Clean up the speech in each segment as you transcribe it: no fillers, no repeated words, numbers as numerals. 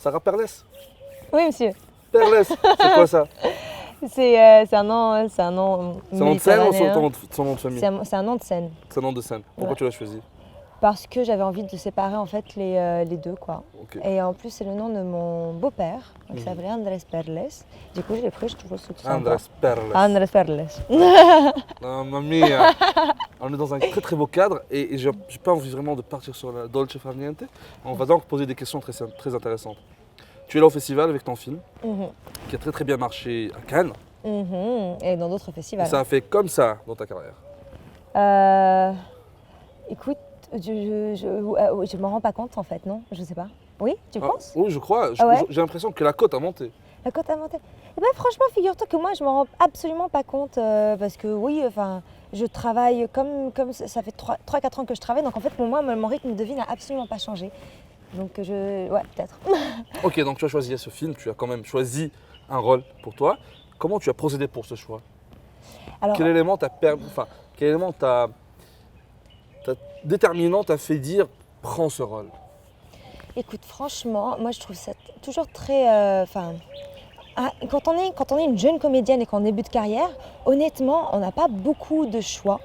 Sarah Perles? Oui, monsieur. Perles, c'est quoi ça? C'est un nom, c'est un nom C'est un nom de scène ou méditerranéen. son nom de famille? C'est un nom de scène. C'est un nom de scène. Pourquoi Ouais. tu l'as choisi? Parce que j'avais envie de séparer en fait les deux, quoi. Ok. Et en plus, c'est le nom de mon beau-père, qui Mhm. s'appelait Andrés Perles. Du coup, je l'ai pris, je trouve ça tout sympa. Andrés Perles. Andrés Perles. Mamma mia. On est dans un très très beau cadre et j'ai pas envie vraiment de partir sur la Dolce Far Niente. On va donc poser des questions très, très intéressantes. Tu es là au festival avec ton film, Mhm. qui a très très bien marché à Cannes. Mhm. Et dans d'autres Et festivals. ça a fait comme ça dans ta carrière. Écoute, je m'en rends pas compte en fait, non? Je sais pas. Oui, tu Ah, penses? oui, je crois. Ah ouais? J'ai l'impression que la cote a monté. La cote a monté. Eh ben, franchement, figure-toi que moi, je m'en rends absolument pas compte parce que oui, enfin, je travaille comme ça fait 3-4 ans que je travaille, donc en fait, pour moi, mon rythme de vie n'a absolument pas changé. Donc, ouais, peut-être. Ok, donc tu as choisi ce film, tu as quand même choisi un rôle pour toi. Comment tu as procédé pour ce choix? Alors, Quel élément quel élément déterminant t'a fait dire prends ce rôle? écoute, franchement, moi, je trouve ça toujours très. Quand on est une jeune comédienne et qu'en début de carrière, honnêtement, on n'a pas beaucoup de choix.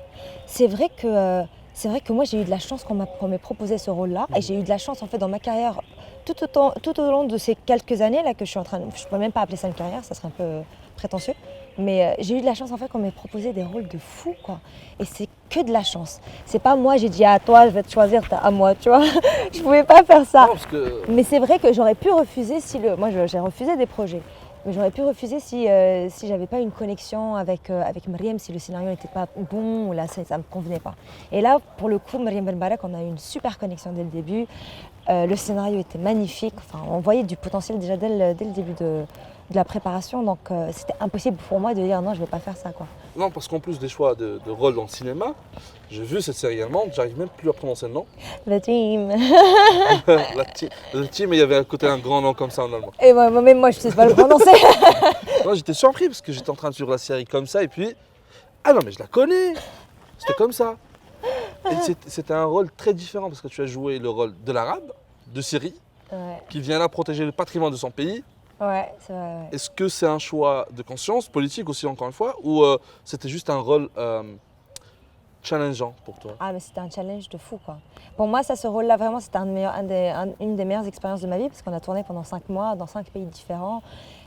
C'est vrai que moi, j'ai eu de la chance qu'on m'ait proposé ce rôle-là. Et j'ai eu de la chance, en fait, dans ma carrière, tout au long de ces quelques années là que je suis en train de... Je ne pourrais même pas appeler ça une carrière, ça serait un peu prétentieux. Mais j'ai eu de la chance, en fait, qu'on m'ait proposé des rôles de fou, quoi. Et c'est que de la chance. C'est pas moi, j'ai dit à toi, je vais te choisir, t'as à moi, tu vois. Je pouvais pas faire ça. Non, parce que Mais c'est vrai que j'aurais pu refuser si le... Moi, j'ai refusé des projets. Mais j'aurais pu refuser si j'avais pas une connexion avec Mariam, si le scénario n'était pas bon ou là, ça me convenait pas. Et là, pour le coup, Mariam Benbarak, on a eu une super connexion dès le début. Le scénario était magnifique. Enfin, on voyait du potentiel déjà dès le début de la préparation. Donc, c'était impossible pour moi de dire non, je vais pas faire ça, quoi. non, parce qu'en plus des choix de rôle dans le cinéma, j'ai vu cette série allemande, j'arrive même plus à prononcer le nom. The team. Le team, il y avait à côté un grand nom comme ça en allemand. Et même moi, je sais pas le prononcer. Non, j'étais surpris parce que j'étais en train de suivre la série comme ça et puis ah non mais je la connais. C'était comme ça. Et c'était un rôle très différent parce que tu as joué le rôle de l'arabe, de Syrie, Ouais, qui vient là protéger le patrimoine de son pays. ouais, c'est vrai. Ouais. Est-ce que c'est un choix de conscience, politique aussi encore une fois, ou c'était juste un rôle challengeant pour toi? Ah, mais c'était un challenge de fou, quoi. Pour moi, ça, ce rôle-là, vraiment, c'était une des meilleures expériences de ma vie parce qu'on a tourné pendant 5 mois dans 5 pays différents.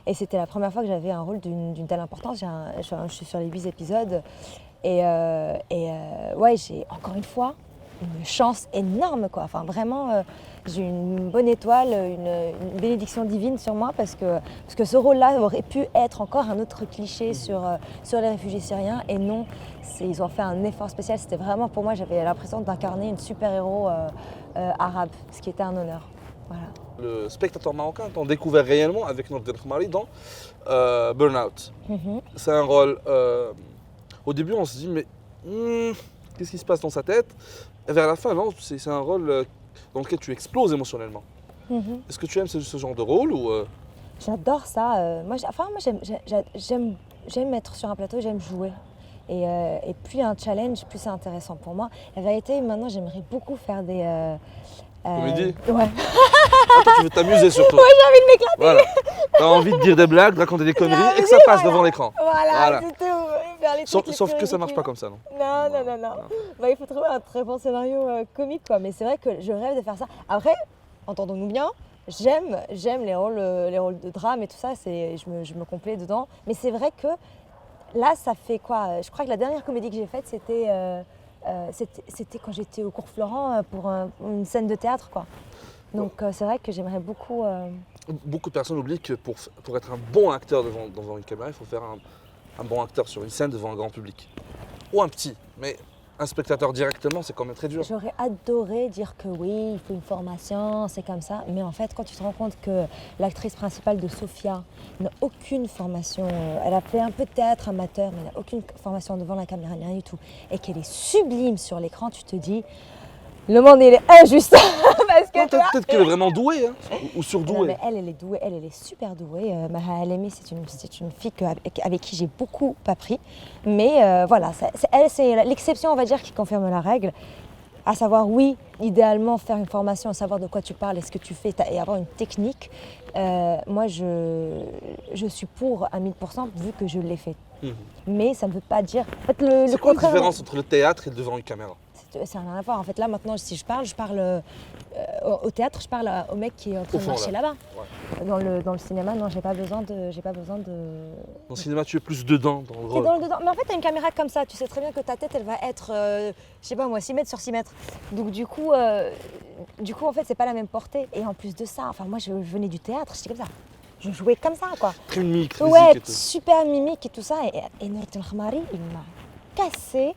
Et c'était la première fois que j'avais un rôle d'une telle importance. Je suis sur les 8 épisodes. Ouais, j'ai encore une fois une chance énorme, quoi. Enfin, vraiment, j'ai une bonne étoile, une bénédiction divine sur moi parce que ce rôle-là aurait pu être encore un autre cliché sur les réfugiés syriens. Et non, ils ont fait un effort spécial. C'était vraiment, pour moi, j'avais l'impression d'incarner une super-héros arabe, ce qui était un honneur. Voilà. Le spectateur marocain t'en découvert réellement avec Nordin Khmari dans Burnout. Mhm. C'est un rôle. Au début, on se dit, mais qu'est-ce qui se passe dans sa tête? Et vers la fin, non, c'est un rôle dans lequel tu exploses émotionnellement. Mhm. Est-ce que tu aimes ce genre de rôle ou J'adore ça. Moi, j'aime être sur un plateau, j'aime jouer. Et plus il y a un challenge, plus c'est intéressant pour moi. La vérité, maintenant, j'aimerais beaucoup faire des... Comédie? Ouais. Ah, toi, tu veux t'amuser surtout? Ouais, j'ai envie de m'éclater. Voilà. T'as envie de dire des blagues, de raconter des conneries et que ça passe devant l'écran. Voilà, c'est tout. Faire les trucs les Sauf plus que ça marche pas ridicules. comme ça, non? Non. Bah, il faut trouver un très bon scénario comique, quoi. Mais c'est vrai que je rêve de faire ça. Après, entendons-nous bien, j'aime les rôles de drame et tout ça. Je me complais dedans. Mais c'est vrai que là, ça fait quoi? Je crois que la dernière comédie que j'ai faite, c'était quand j'étais au cours Florent pour une scène de théâtre, quoi. Donc c'est vrai que j'aimerais beaucoup... Beaucoup de personnes oublient que pour être un bon acteur devant une caméra, il faut faire un bon acteur sur une scène devant un grand public. Ou un petit, mais un spectateur directement, c'est quand même très dur. J'aurais adoré dire que oui, il faut une formation, c'est comme ça. Mais en fait, quand tu te rends compte que l'actrice principale de Sophia n'a aucune formation, elle a fait un peu de théâtre amateur, mais elle n'a aucune formation devant la caméra, rien du tout, et qu'elle est sublime sur l'écran, tu te dis, le monde il est injuste. Parce que Non, peut-être qu'elle est vraiment douée, hein, ou non, surdouée. mais elle est douée, elle est super douée. Maha Alemi, c'est une fille avec qui j'ai beaucoup appris. Mais voilà, c'est l'exception, on va dire, qui confirme la règle. À savoir, oui, idéalement faire une formation, savoir de quoi tu parles et ce que tu fais et avoir une technique. Moi, je suis pour à 1000% vu que je l'ai fait. Mais ça ne veut pas dire. En fait, le C'est quoi la contraire. différence entre le théâtre et devant une caméra? Ça n'a rien à voir. En fait, là, maintenant, si je parle au théâtre, je parle au mec qui est en train Au de fond, marcher là. là-bas. Ouais. Dans le cinéma, non, j'ai pas besoin de. Dans le cinéma, tu es plus dedans, dans le T'es rôle. dans le dedans. Mais en fait, t'as une caméra comme ça. Tu sais très bien que ta tête, elle va être, je sais pas moi, 6 mètres sur 6 mètres. Donc, du coup, en fait, c'est pas la même portée. Et en plus de ça, enfin, moi, je venais du théâtre, j'étais comme ça. Je jouais comme ça, quoi. Très mimique, très Ouais, physique et tout. super mimique et tout ça. Et Nour El Khmari, il m'a cassé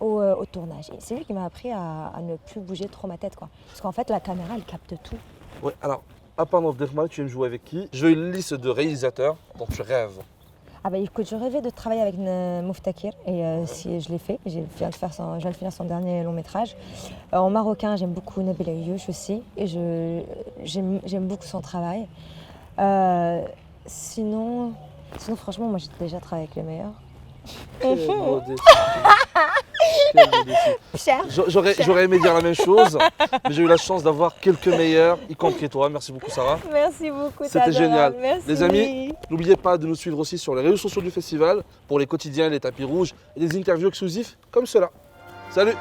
au tournage. Et c'est lui qui m'a appris à ne plus bouger trop ma tête, quoi. Parce qu'en fait, la caméra, elle capte tout. Ouais, alors, à part Nour El Khmari, tu aimes jouer avec qui? Je veux une liste de réalisateurs dont tu rêves. Ah bah écoute, je rêvais de travailler avec Mouftakir et si je l'ai fait. Je viens de finir son dernier long métrage. En marocain, j'aime beaucoup Nabil Ayouch aussi et j'aime beaucoup son travail. Sinon, franchement, moi j'ai déjà travaillé avec les meilleurs. Quelle modestie. Quelle modestie. Cher. J'aurais aimé dire la même chose, mais j'ai eu la chance d'avoir quelques meilleurs, y compris toi. Merci beaucoup, Sarah. Merci beaucoup. C'était génial. Merci. Les amis, n'oubliez pas de nous suivre aussi sur les réseaux sociaux du festival pour les quotidiens, les tapis rouges et des interviews exclusives comme cela. Salut!